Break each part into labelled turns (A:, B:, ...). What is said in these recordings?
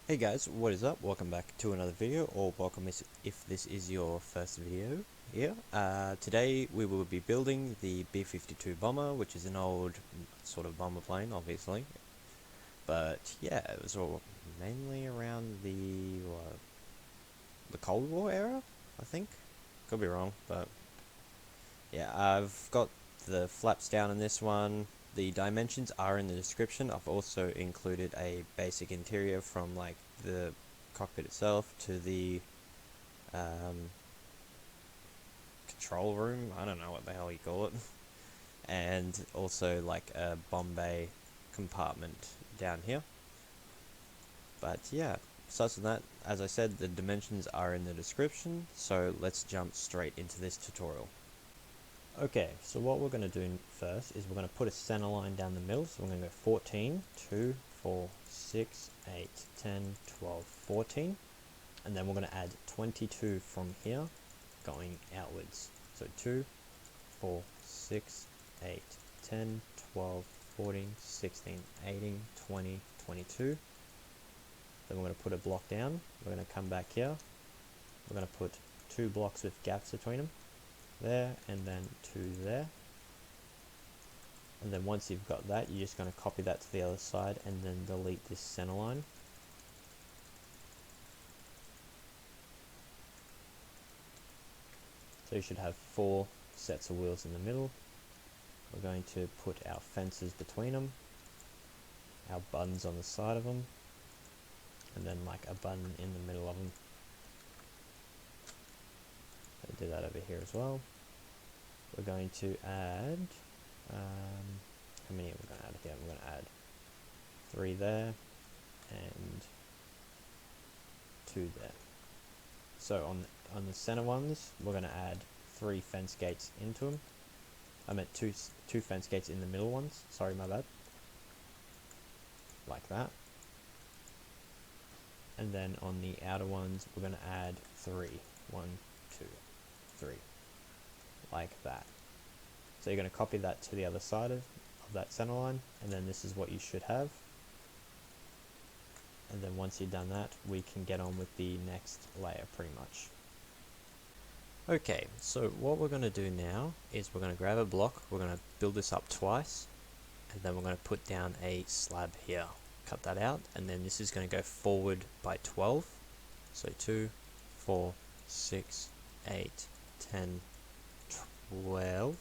A: Hey guys, what is up? Welcome back to another video, or welcome if this is your first video here. Today we will be building the B-52 bomber, which is an old sort of bomber plane, obviously. But yeah, it was all mainly around the Cold War era, I think. Could be wrong, but yeah, I've got the flaps down in this one. The dimensions are in the description. I've also included a basic interior from like the cockpit itself to the control room. I don't know what the hell you call it. And also like a bomb bay compartment down here. But yeah, such than that, as I said, the dimensions are in the description. So let's jump straight into this tutorial. Okay, so what we're going to do first is we're going to put a center line down the middle. So we're going to go 14, 2, 4, 6, 8, 10, 12, 14. And then we're going to add 22 from here, going outwards. So 2, 4, 6, 8, 10, 12, 14, 16, 18, 20, 22. Then we're going to put a block down. We're going to come back here. We're going to put 2 blocks with gaps between them. There, and then 2 there. And then once you've got that, you're just going to copy that to the other side and then delete this center line. So you should have 4 sets of wheels in the middle. We're going to put our fences between them, our buttons on the side of them, and then like a button in the middle of them. So do that over here as well. We're going to add, how many are we going to add here? We're going to add 3 there and 2 there. So on the center ones, we're going to add 3 fence gates into them. I meant two fence gates in the middle ones. Sorry, my bad. Like that. And then on the outer ones, we're going to add 3. 1, 2, 3. Like that. So you're going to copy that to the other side of that center line, and then this is what you should have. And then once you've done that, we can get on with the next layer pretty much. Okay, so what we're going to do now is we're going to grab a block, we're going to build this up twice, and then we're going to put down a slab here. Cut that out, and then this is going to go forward by 12. So 2, 4, 6, 8, 10, 12,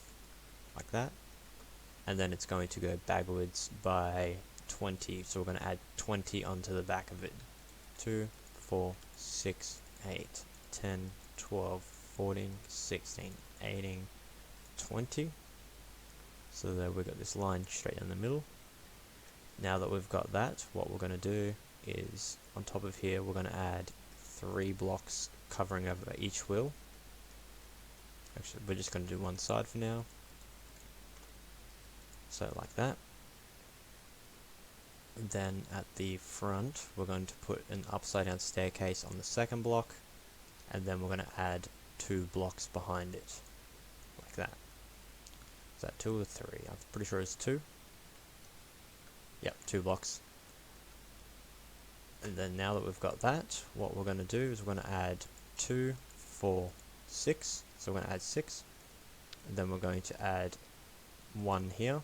A: like that. And then it's going to go backwards by 20, so we're going to add 20 onto the back of it. 2, 4, 6, 8, 10, 12, 14, 16, 18, 20. So there we've got this line straight in the middle. Now that we've got that, what we're going to do is on top of here we're going to add 3 blocks covering over each wheel. Actually, we're just going to do one side for now. So like that. And then at the front we're going to put an upside down staircase on the second block, and then we're going to add 2 blocks behind it, like that. Is that 2 or 3? I'm pretty sure it's 2. Yep, 2 blocks. And then now that we've got that, what we're going to do is we're going to add 2, 4, 6. So we're going to add 6. And then we're going to add 1 here.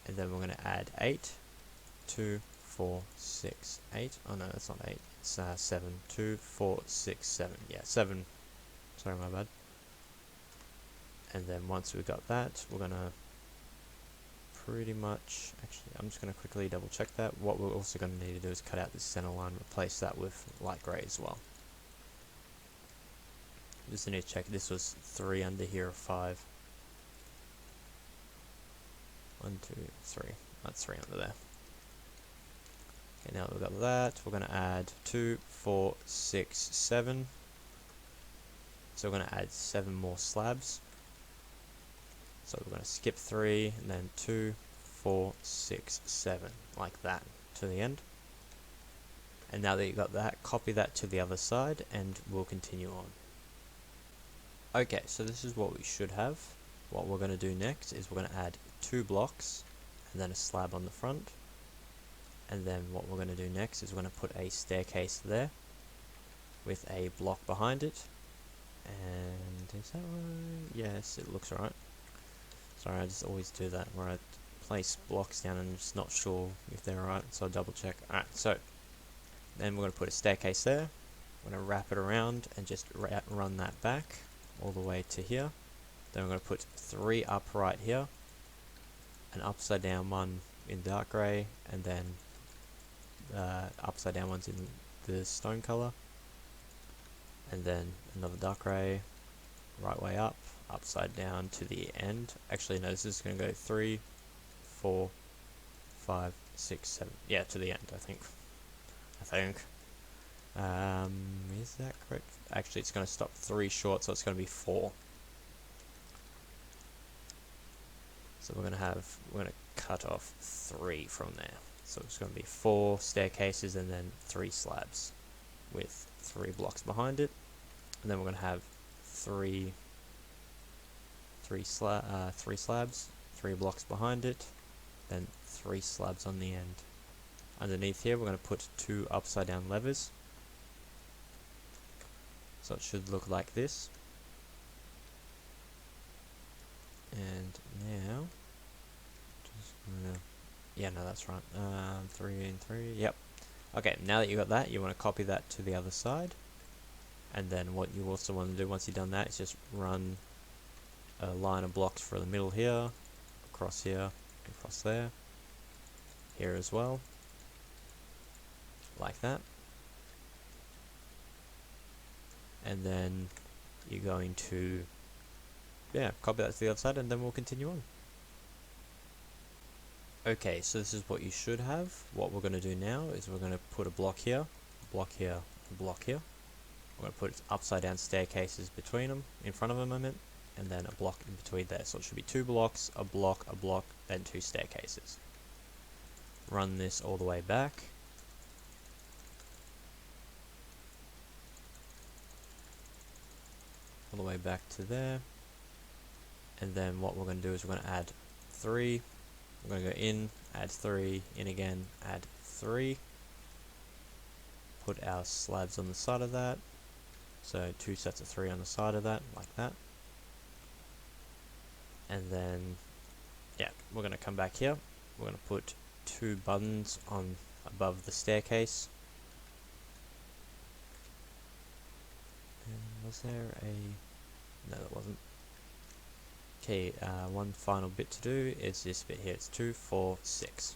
A: And then we're going to add 8. 2, 4, 6, 8. Oh no, that's not 8. It's 7. 2, 4, 6, 7. Yeah, 7. Sorry, my bad. And then once we've got that, we're going to pretty much, actually I'm just going to quickly double check that. What we're also going to need to do is cut out this center line, replace that with light grey as well. Just need to check, this was 3 under here or 5. 1, 2, 3. That's 3 under there. Okay, now that we've got that, we're going to add 2, 4, 6, 7. So we're going to add 7 more slabs. So we're going to skip 3, and then 2, 4, 6, 7, like that, to the end. And now that you've got that, copy that to the other side, and we'll continue on. Okay, so this is what we should have. What we're going to do next is we're going to add 2 blocks, and then a slab on the front. And then what we're going to do next is we're going to put a staircase there with a block behind it. And is that right? Yes, it looks right. Sorry, I just always do that where I place blocks down and I'm just not sure if they're right, so I'll double check. Alright, so then we're going to put a staircase there. We're going to wrap it around and just run that back all the way to here. Then we're going to put 3 upright here, an upside down one in dark grey, and then upside down ones in the stone colour, and then another dark grey, right way up, upside down to the end. Actually no, this is going to go 3, 4, 5, 6, 7, yeah, to the end, I think. Is that correct? Actually it's going to stop 3 short, so it's going to be 4. So we're going to cut off 3 from there. So it's going to be 4 staircases and then 3 slabs with 3 blocks behind it. And then we're going to have 3 slabs, 3 blocks behind it, then 3 slabs on the end. Underneath here we're going to put 2 upside down levers. So it should look like this. And now, yeah, no, that's right. 3 and 3. Yep. Okay, now that you got that, you want to copy that to the other side. And then what you also want to do once you've done that is just run a line of blocks for the middle here, across here, across there, here as well, like that. And then you're going to, yeah, copy that to the other side, and then we'll continue on. Okay, so this is what you should have. What we're going to do now is we're going to put a block here, a block here, a block here. We're going to put upside down staircases between them, in front of them, I meant, and then a block in between there. So it should be 2 blocks, a block, then 2 staircases. Run this all the way back. All the way back to there. And then what we're going to do is we're going to add 3. We're going to go in, add 3, in again, add 3. Put our slabs on the side of that. So 2 sets of 3 on the side of that, like that. And then, yeah, we're going to come back here. We're going to put 2 buttons on above the staircase. And was there a... no, that wasn't. Okay, one final bit to do is this bit here. It's 2, 4, 6.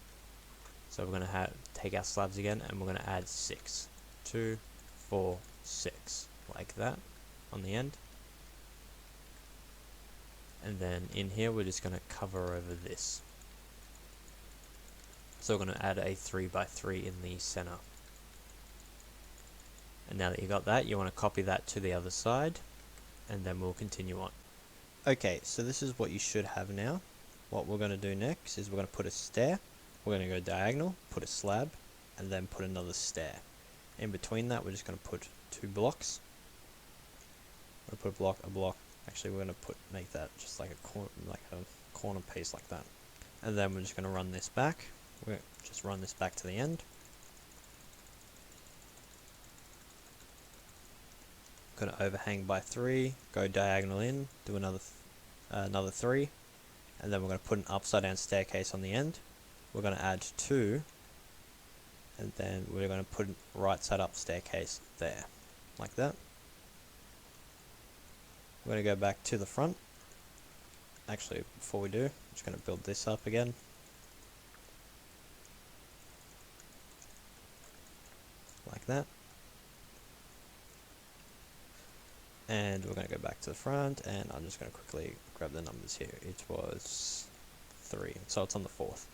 A: So we're going to take our slabs again and we're going to add 6. 2, 4, 6. Like that on the end. And then in here we're just going to cover over this. So we're going to add a 3 by 3 in the center. And now that you got that, you want to copy that to the other side, and then we'll continue on. Okay, so this is what you should have now. What we're going to do next is we're going to put a stair. We're going to go diagonal, put a slab, and then put another stair. In between that, we're just going to put 2 blocks. We're going to put a block. Actually, we're going to make that just like a corner piece like that. And then we're just going to run this back. We're just run this back to the end. Going to overhang by 3, go diagonal in, do another 3, and then we're going to put an upside down staircase on the end. We're going to add 2, and then we're going to put a right side up staircase there, like that. We're going to go back to the front. Actually, before we do, I'm just going to build this up again. Like that. And we're going to go back to the front, and I'm just going to quickly grab the numbers here. It was 3, so it's on the 4th.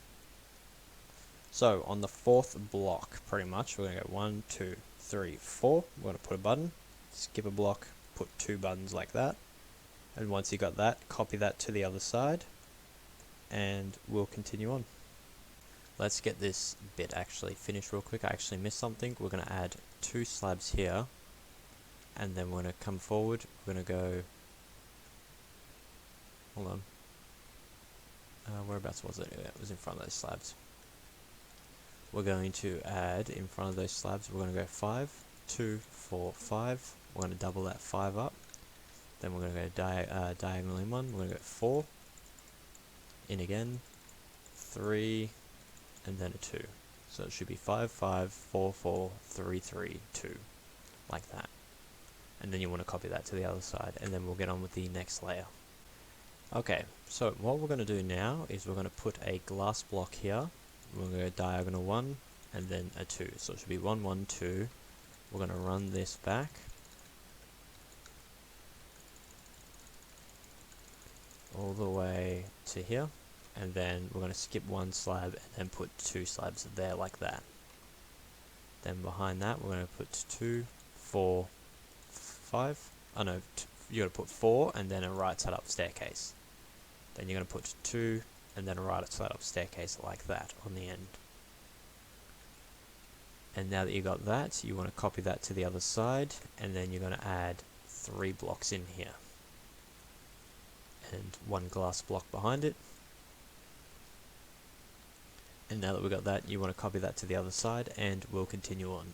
A: So on the 4th block, pretty much, we're going to go 1, 2, 3, 4. We're going to put a button, skip a block, put 2 buttons like that. And once you got that, copy that to the other side, and we'll continue on. Let's get this bit actually finished real quick. I actually missed something. We're going to add 2 slabs here. And then we're going to come forward, we're going to go, hold on, whereabouts was it? Yeah, it was in front of those slabs. we're going to add in front of those slabs, we're going to go 5, 2, 4, 5. We're going to double that 5 up. Then we're going to go diagonal in one. We're going to go 4, in again, 3, and then a 2. So it should be 5, 5, 4, 4, 3, 3, 2, like that. And then you want to copy that to the other side, and then we'll get on with the next layer. Okay, so what we're going to do now is we're going to put a glass block here. We're going to go diagonal 1, and then a 2. So it should be 1, 1, 2. We're going to run this back. All the way to here, and then we're going to skip one slab and then put 2 slabs there like that. Then behind that we're going to put 2, 4, 5. Oh no, you're going to put 4 and then a right side up staircase. Then you're going to put 2 and then a right side up staircase like that on the end. And now that you got that, you want to copy that to the other side, and then you're going to add 3 blocks in here. And 1 glass block behind it. And now that we've got that, you want to copy that to the other side, and we'll continue on.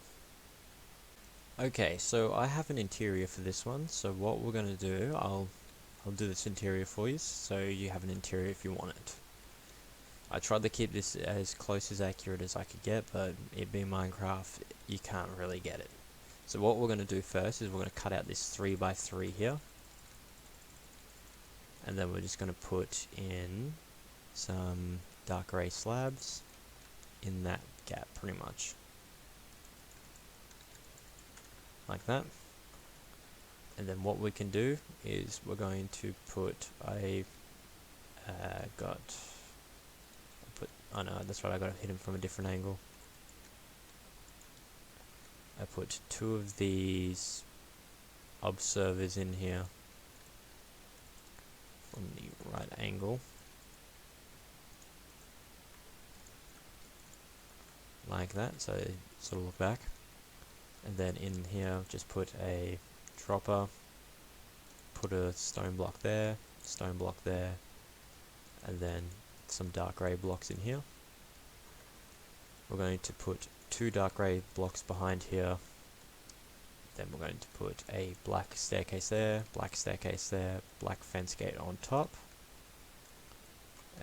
A: Okay, so I have an interior for this one, so what we're going to do, I'll do this interior for you, so you have an interior if you want it. I tried to keep this as close as accurate as I could get, but it being Minecraft, you can't really get it. So what we're going to do first is we're going to cut out this 3x3 here. And then we're just going to put in some dark grey slabs in that gap, pretty much. Like that. And then what we can do is we're going to put oh no, that's right, I got to hit him from a different angle. I put 2 of these observers in here from the right angle, like that, so sort of look back. And then in here just put a dropper, put a stone block there, and then some dark grey blocks in here. We're going to put 2 dark grey blocks behind here. Then we're going to put a black staircase there, black fence gate on top,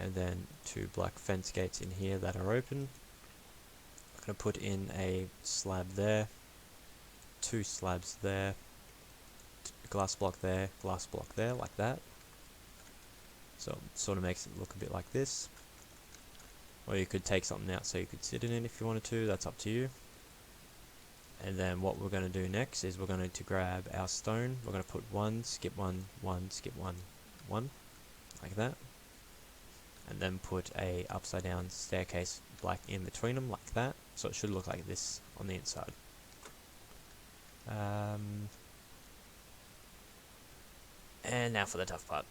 A: and then 2 black fence gates in here that are open. I'm going to put in a slab there, 2 slabs there, glass block there, like that. So it sort of makes it look a bit like this. Or you could take something out so you could sit in it if you wanted to, that's up to you. And then what we're going to do next is we're going to grab our stone, we're going to put 1, skip 1, 1, skip 1, 1, like that. And then put a upside down staircase black in between them, like that. So it should look like this on the inside. And now for the tough part.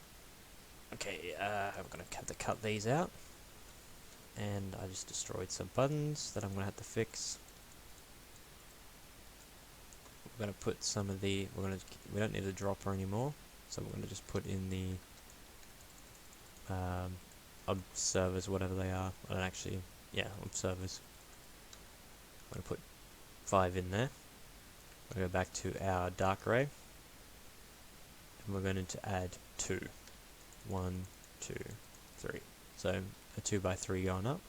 A: Okay, I'm going to have to cut these out. And I just destroyed some buttons that I'm going to have to fix. We're going to put some of the, we don't need a dropper anymore, so we're going to just put in the observers, whatever they are. I don't actually, yeah, observers. I'm going to put 5 in there. We'll go back to our dark grey, and we're going to add 2. 1, 2, 3. So a 2x3 going up.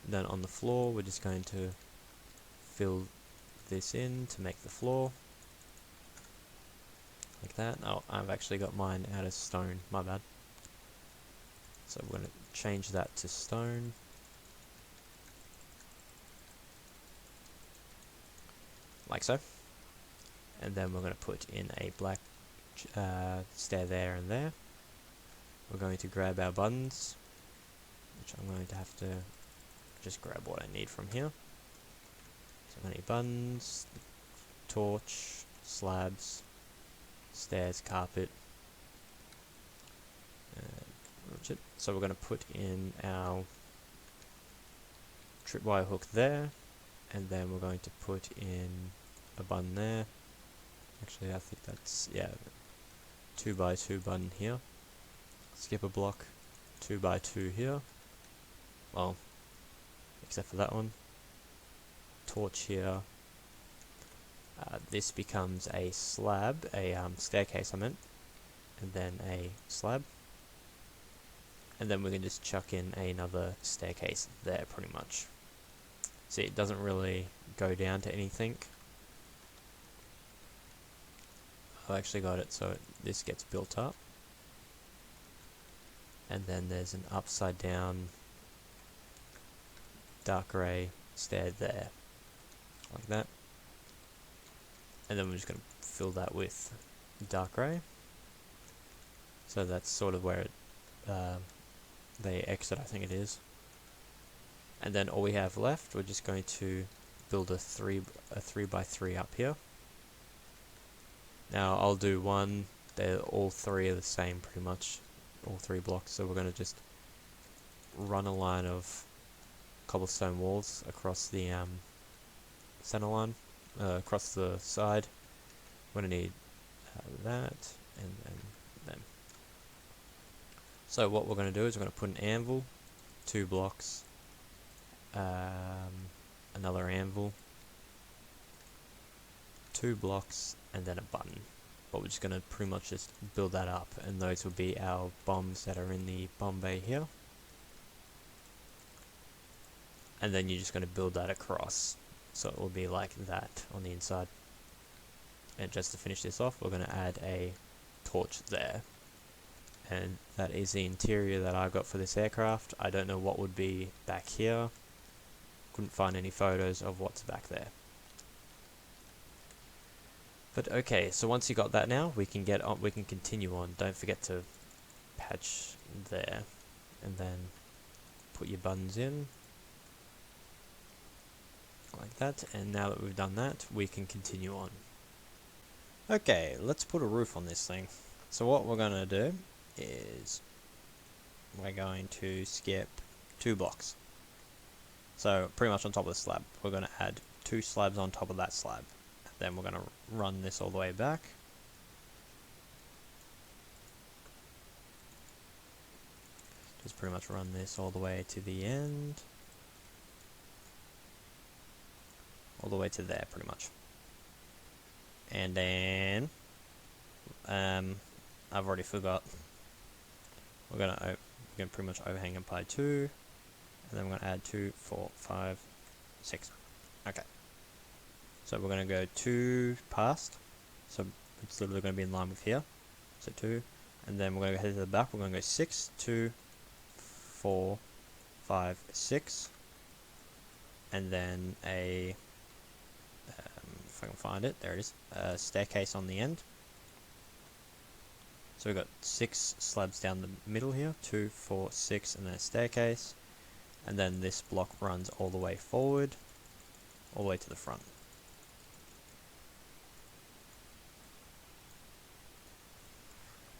A: And then on the floor, we're just going to fill this in to make the floor, like that. Oh, I've actually got mine out of stone, my bad. So we're going to change that to stone. Like so. And then we're going to put in a black stair there and there. We're going to grab our buttons, which I'm going to have to just grab what I need from here. So I'm going to need buttons, torch, slabs, stairs, carpet, so we're going to put in our tripwire hook there, and then we're going to put in a button there. Actually, I think that's, yeah, 2x2 button here. Skip a block, 2x2 here. Well, except for that one. Torch here. This becomes a slab, a staircase I meant, and then a slab. And then we can just chuck in another staircase there pretty much. See, it doesn't really go down to anything. I've actually got it so this gets built up. And then there's an upside down dark grey stair there. Like that. And then we're just going to fill that with dark grey. So that's sort of where it, they exit, I think it is. And then all we have left, we're just going to build a 3x3 up here. Now I'll do one, all three are the same pretty much, all three blocks, so we're going to just run a line of cobblestone walls across the center line, across the side. We're going to need that, and then them. So what we're going to do is we're going to put an anvil, 2 blocks, another anvil, 2 blocks, and then a button. But we're just going to pretty much just build that up, and those will be our bombs that are in the bomb bay here. And then you're just going to build that across, so it will be like that on the inside. And just to finish this off, we're going to add a torch there. And that is the interior that I got for this aircraft. I don't know what would be back here. Couldn't find any photos of what's back there. But okay, so once you got that now, we can get on. We can continue on. Don't forget to patch there, and then put your buttons in like that. And now that we've done that, we can continue on. Okay, let's put a roof on this thing. So what we're gonna do is we're going to skip 2 blocks. So pretty much on top of the slab, we're going to add 2 slabs on top of that slab. Then we're going to run this all the way back. Just pretty much run this all the way to the end. All the way to there pretty much. And then I've already forgot. We're gonna pretty much overhang it by 2, and then we're gonna add 2, 4, 5, 6. Okay. So we're gonna go 2 past. So it's literally gonna be in line with here. So 2, and then we're gonna go head to the back. We're gonna go 6, 2, 4, 5, 6, and then a if I can find it, there it is. A staircase on the end. So we've got 6 slabs down the middle here, 2, 4, 6, and then a staircase. And then this block runs all the way forward, all the way to the front.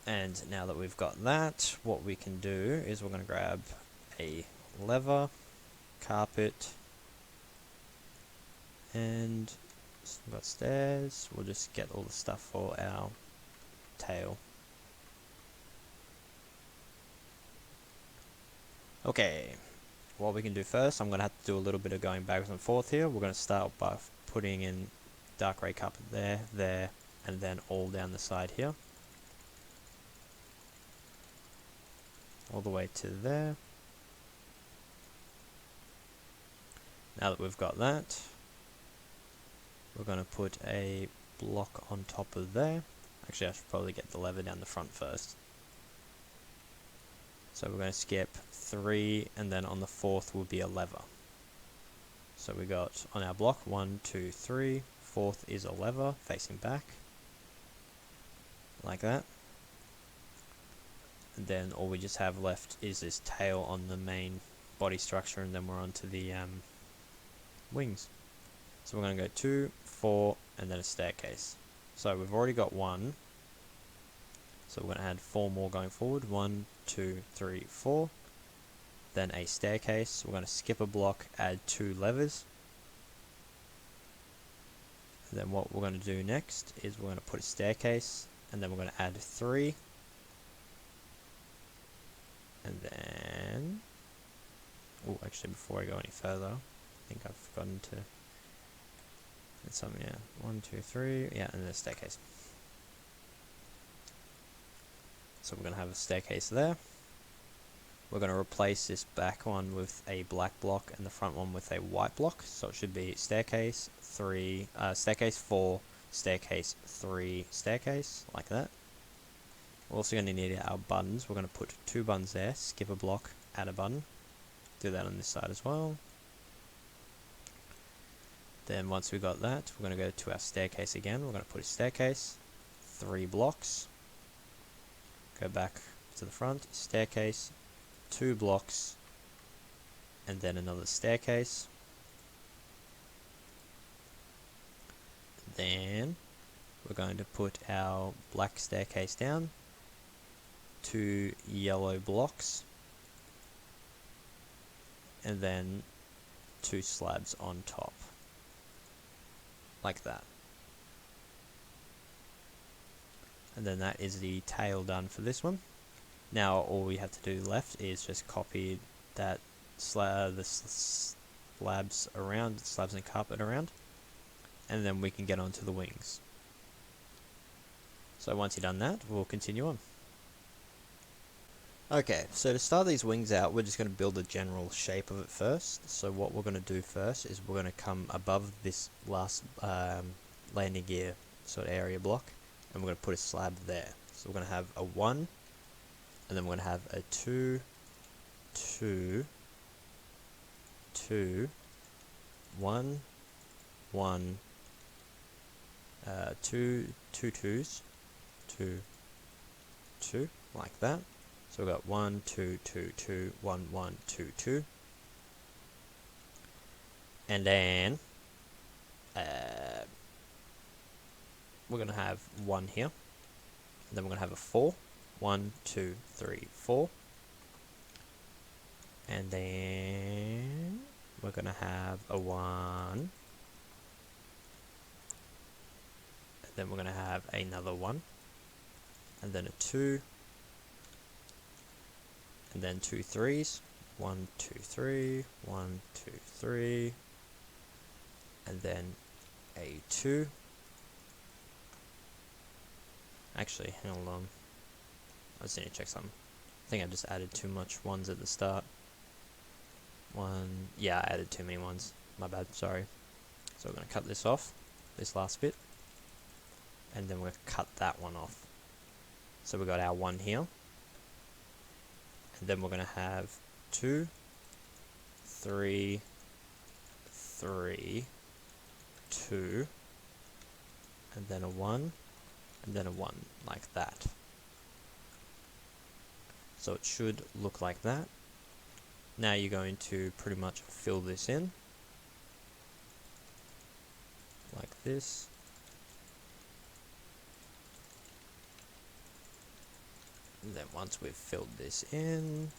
A: And now that we've got that, what we can do is we're going to grab a lever, carpet, and we've got stairs. We'll just get all the stuff for our tail. Okay, what we can do first, I'm going to have to do a little bit of going backwards and forth here. We're going to start by putting in dark grey carpet there, there, and then all down the side here. All the way to there. Now that we've got that, we're going to put a block on top of there. Actually, I should probably get the lever down the front first. So we're going to skip 3, and then on the 4th will be a lever. So we got on our block 1, 2, 3. 4th is a lever facing back, like that. And then all we just have left is this tail on the main body structure, and then we're on to the wings. So we're going to go 2, 4, and then a staircase. So we've already got 1. So we're going to add 4 more going forward. 1, 2, 3, 4. Then a staircase. We're going to skip a block, add 2 levers. And then what we're going to do next is we're going to put a staircase, and then we're going to add 3. And then... oh, actually actually, before I go any further, I think I've forgotten to... It's something, yeah. 1, 2, 3, yeah, and then a staircase. So we're going to have a staircase there. We're going to replace this back one with a black block and the front one with a white block. So it should be staircase 3, staircase 4, staircase 3, staircase, like that. We're also going to need our buttons. We're going to put 2 buttons there, skip a block, add a button. Do that on this side as well. Then once we got that, we're going to go to our staircase again. We're going to put a staircase, 3 blocks. Go back to the front, staircase, 2 blocks, and then another staircase. Then we're going to put our black staircase down, 2 yellow blocks, and then 2 slabs on top, like that. And then that is the tail done for this one. Now all we have to do left is just copy that the slabs around, slabs and carpet around, and then we can get onto the wings. So once you've done that, we'll continue on. Okay, so to start these wings out, we're just going to build the general shape of it first. So what we're going to do first is we're going to come above this last landing gear sort of area block, and we're going to put a slab there. So we're going to have a 1, and then we're going to have a 2, 2, 2, 1, 1, 2, 2 twos, 2, 2, like that. So we've got 1, 2, 2, 2, 1, 1, 2, 2. And then we're going to have 1 here. And then we're going to have a 4. 1, 2, 3, 4. And then we're going to have a 1. And then we're going to have another 1. And then a 2. And then 2 3s. 1, 2, 3. 1, 2, 3. And then a 2. Actually, hold on. I just need to check something. I think I just added too much 1s at the start. 1, yeah, I added too many 1s. My bad, sorry. So we're going to cut this off, this last bit. And then we're going to cut that one off. So we've got our 1 here. And then we're going to have 2, 3, 3, 2, and then a 1, and then a 1, like that. So it should look like that. Now you're going to pretty much fill this in, like this. And then once we've filled this in,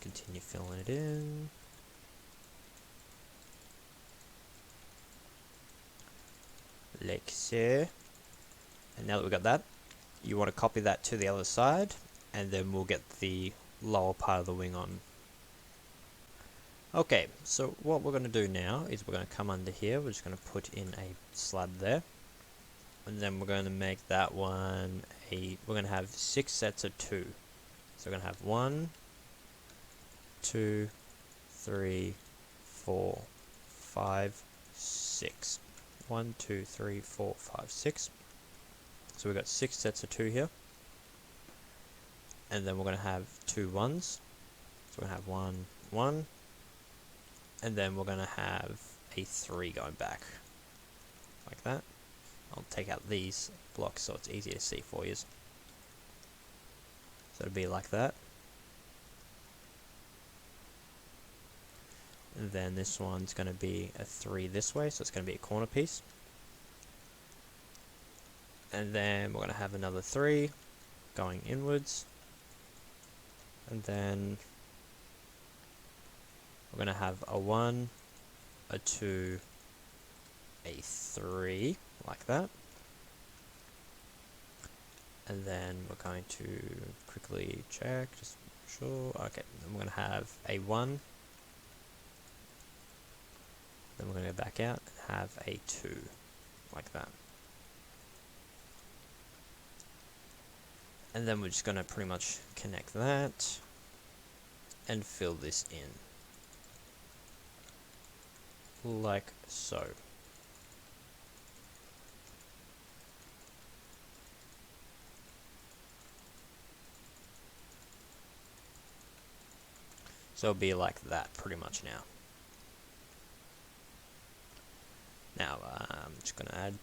A: continue filling it in. Like so. And now that we've got that, you want to copy that to the other side, and then we'll get the lower part of the wing on. Okay, so what we're going to do now is we're going to come under here, we're just going to put in a slab there. And then we're going to make that one we're going to have 6 sets of 2. So we're going to have 1, 2, 3, 4, 5, 6. 1, 2, 3, 4, 5, 6. So we've got 6 sets of 2 here. And then we're going to have 2 1s. So we're going to have 1, 1. And then we're going to have a 3 going back. Like that. I'll take out these blocks so it's easier to see for you. So it'll be like that. And then this one's going to be a 3 this way, so it's going to be a corner piece. And then we're going to have another 3 going inwards. And then we're going to have a 1, a 2, a 3, like that. And then we're going to quickly check, just sure. Okay, then we're going to have a 1. Then we're going to go back out and have a 2, like that. And then we're just going to pretty much connect that and fill this in. Like so. So it'll be like that pretty much now. Now, I'm just going to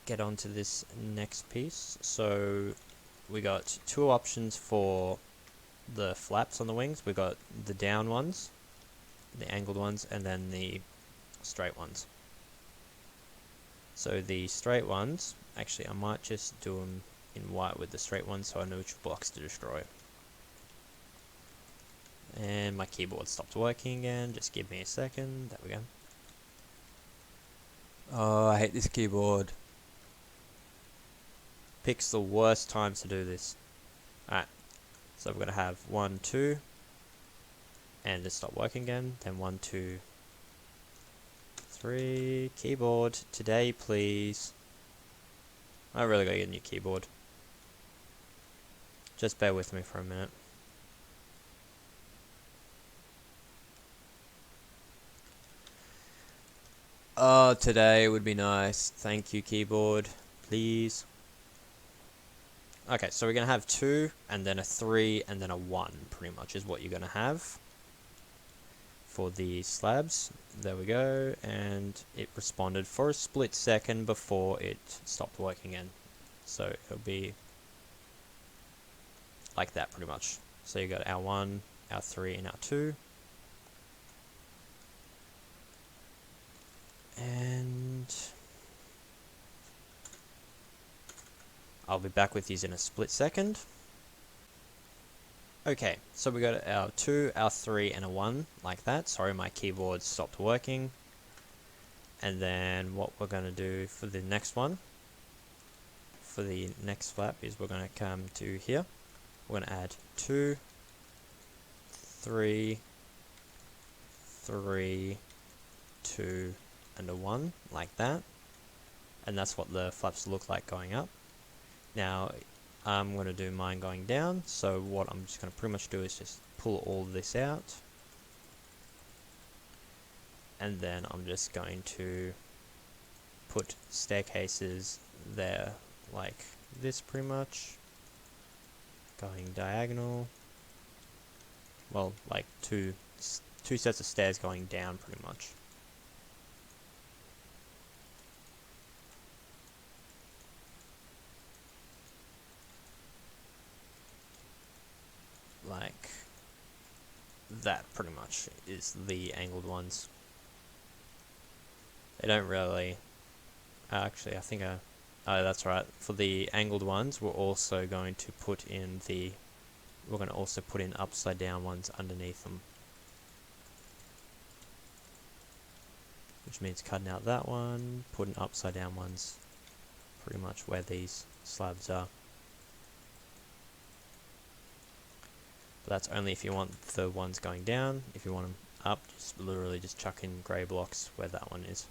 A: get onto this next piece. So we got 2 options for the flaps on the wings. We got the down ones, the angled ones, and then the straight ones. So the straight ones, actually I might just do them in white with the straight ones so I know which blocks to destroy. And my keyboard stopped working again, just give me a second, there we go. Oh, I hate this keyboard. Picks the worst times to do this. Alright, so we're going to have 1, 2, and it stopped working again, then 1, 2, 3, keyboard, today please. I really gotta get a new keyboard. Just bear with me for a minute. Oh, today would be nice. Thank you, keyboard. Please. Okay, so we're going to have 2, and then a 3, and then a 1, pretty much, is what you're going to have for the slabs. There we go, and it responded for a split second before it stopped working again. So it'll be like that, pretty much. So you got our 1, our 3, and our 2. And I'll be back with these in a split second. Okay, so we got our 2, our 3, and a 1, like that. Sorry, my keyboard stopped working. And then what we're going to do for the next one, for the next flap, is we're going to come to here. We're going to add 2, 3, 3, 2, and a 1, like that. And that's what the flaps look like going up. Now, I'm going to do mine going down, so what I'm just going to pretty much do is just pull all this out. And then I'm just going to put staircases there, like this pretty much. Going diagonal. Well, like two sets of stairs going down pretty much. Like that pretty much is the angled ones. They don't really, actually I think oh that's right, for the angled ones we're also going to put in we're going to also put in upside down ones underneath them. Which means cutting out that one, putting upside down ones pretty much where these slabs are. But that's only if you want the ones going down. If you want them up, just literally just chuck in grey blocks where that one is.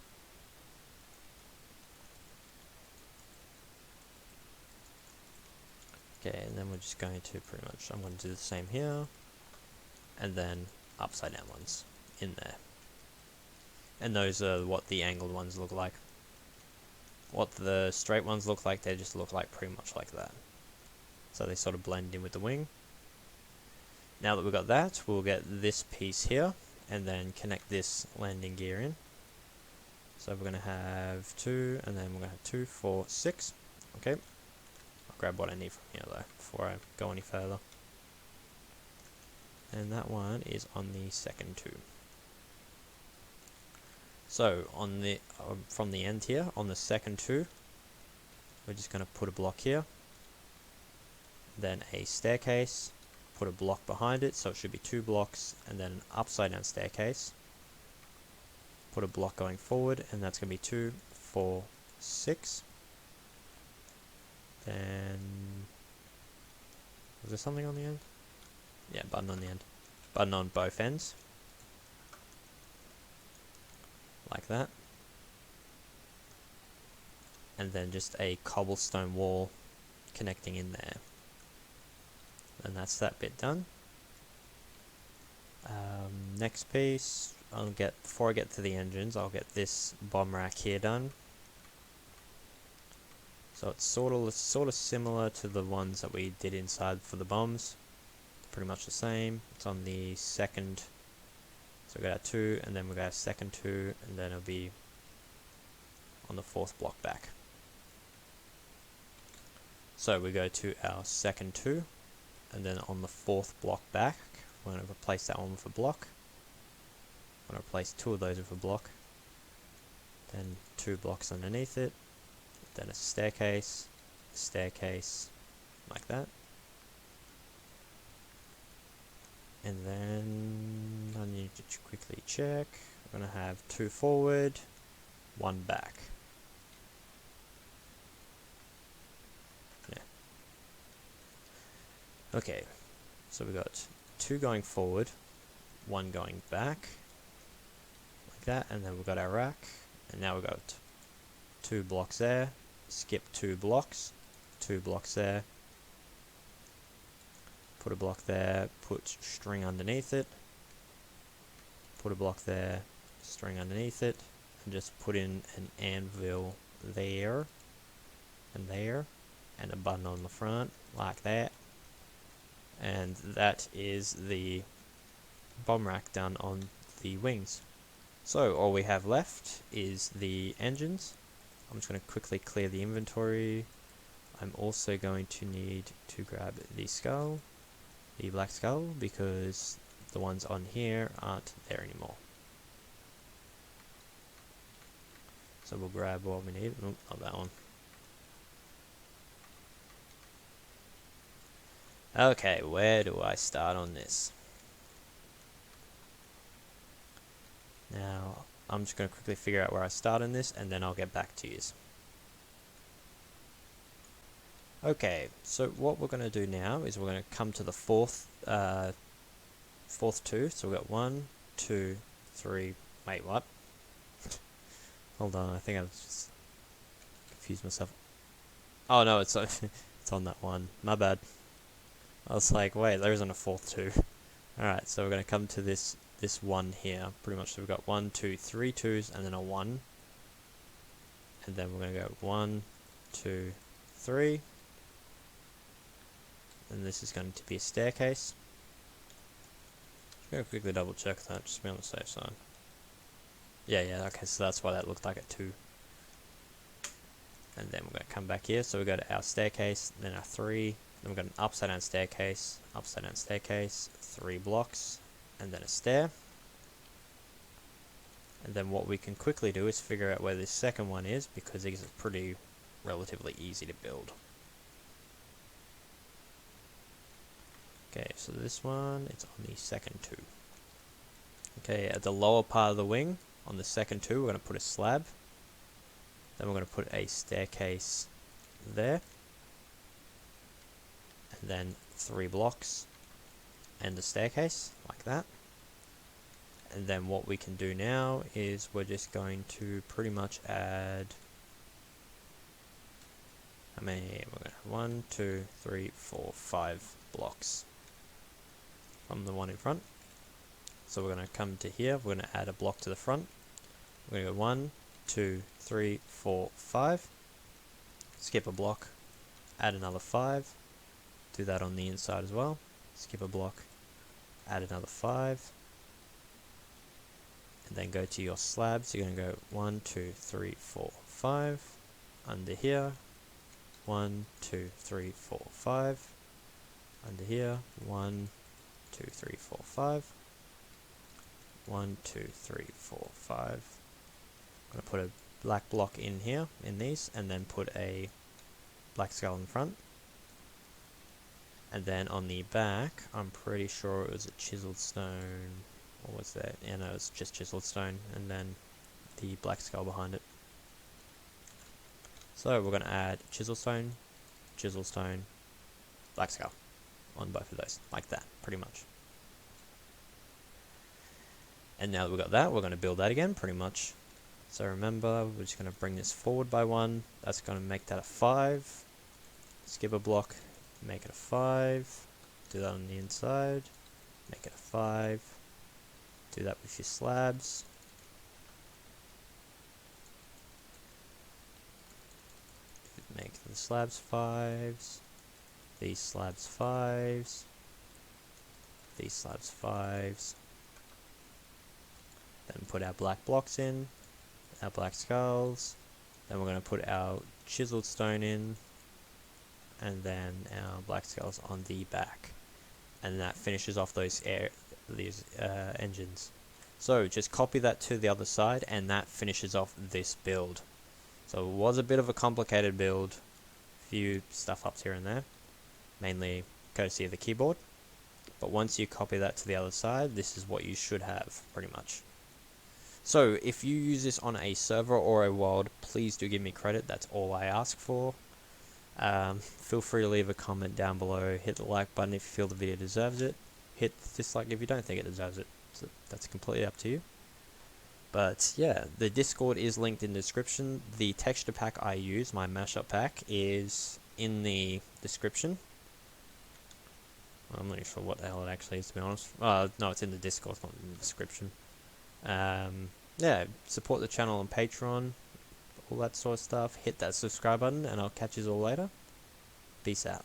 A: Okay, and then we're just going to pretty much, I'm going to do the same here, and then upside down ones in there. And those are what the angled ones look like. What the straight ones look like, they just look like pretty much like that. So they sort of blend in with the wing. Now that we've got that, we'll get this piece here, and then connect this landing gear in. So we're going to have 2, and then we're going to have 2, 4, 6. Okay. I'll grab what I need from here though, before I go any further. And that one is on the second 2. So on the from the end here, on the second 2, we're just going to put a block here, then a staircase, put a block behind it, so it should be 2 blocks, and then an upside down staircase, put a block going forward, and that's going to be 2, 4, 6. Then, was there something on the end? Yeah, button on the end. Button on both ends. Like that. And then just a cobblestone wall connecting in there. And that's that bit done. Next piece, before I get to the engines, I'll get this bomb rack here done. So it's sort of similar to the ones that we did inside for the bombs. Pretty much the same. It's on the second. So we got our 2, and then we got our second 2, and then it'll be on the 4th block back. So we go to our second 2, and then on the 4th block back, we're going to replace that one with a block. I'm going to replace 2 of those with a block. Then 2 blocks underneath it. Then a staircase, like that. And then I need to quickly check. We're going to have 2 forward, 1 back. Yeah. Okay, so we got 2 going forward, 1 going back, like that, and then we've got our rack, and now we've got 2 blocks there, skip 2 blocks, 2 blocks there, put a block there, put string underneath it, put a block there, string underneath it, and just put in an anvil there, and a button on the front, like that. And that is the bomb rack done on the wings. So all we have left is the engines. I'm just going to quickly clear the inventory. I'm also going to need to grab the skull, the black skull, because the ones on here aren't there anymore. So we'll grab what we need. Oh, not that one. Okay, where do I start on this? Now, I'm just going to quickly figure out where I start on this, and then I'll get back to you. Okay, so what we're going to do now is we're going to come to the fourth 2. So we've got 1, 2, 3. Wait, what? Hold on, I think I've just confused myself. Oh no, it's it's on that one. My bad. I was like, wait, there isn't a 4th 2. Alright, so we're going to come to this 1 here. Pretty much, so we've got 1, 2, 3 2s, and then a 1. And then we're going to go 1, 2, 3. And this is going to be a staircase. I'm going to quickly double check that, just to be on the safe side. Yeah, okay, so that's why that looked like a 2. And then we're going to come back here, so we go to our staircase, then our 3. Then we've got an upside down staircase, 3 blocks, and then a stair. And then what we can quickly do is figure out where this second one is, because these are pretty relatively easy to build. Okay, so this one, it's on the second 2. Okay, at the lower part of the wing, on the second 2, we're going to put a slab. Then we're going to put a staircase there. And then 3 blocks and a staircase, like that. And then what we can do now is we're just going to pretty much add, how many? We're going to 1, 2, 3, 4, 5 blocks from the one in front. So we're going to come to here, we're going to add a block to the front. We're going to go 1, 2, 3, 4, 5. Skip a block, add another 5. Do that on the inside as well. Skip a block, add another 5. And then go to your slabs. You're going to go 1, 2, 3, 4, 5. Under here, 1, 2, 3, 4, 5. Under here, 1, 2, 3, 4, 5. 1, 2, 3, 4, 5. I'm going to put a black block in here, in these, and then put a black skull in front. And then on the back, I'm pretty sure it was a chiseled stone. What was that? Yeah, no, it's just chiseled stone, and then the black skull behind it. So we're going to add chisel stone, black skull. on both of those, like that, pretty much. And now that we've got that, we're going to build that again, pretty much. So remember, we're just going to bring this forward by 1. That's going to make that a 5. Skip a block, make it a 5. Do that on the inside, make it a 5. Do that with your slabs. Make the slabs 5s. These slabs 5s. These slabs 5s. Then put our black blocks in, our black skulls. Then we're going to put our chiseled stone in, and then our black skulls on the back. And that finishes off these engines. So just copy that to the other side, and that finishes off this build. So it was a bit of a complicated build, few stuff ups here and there, mainly courtesy of the keyboard. But once you copy that to the other side, this is what you should have, pretty much. So if you use this on a server or a world, please do give me credit. That's all I ask for. Feel free to leave a comment down below. Hit the like button if you feel the video deserves it. Hit dislike if you don't think it deserves it. So that's completely up to you. But yeah, the Discord is linked in the description. The texture pack I use, my mashup pack, is in the description. I'm not even sure what the hell it actually is, to be honest. No, it's in the Discord, it's not in the description. Yeah, support the channel on Patreon, all that sort of stuff. Hit that subscribe button, and I'll catch you all later. Peace out.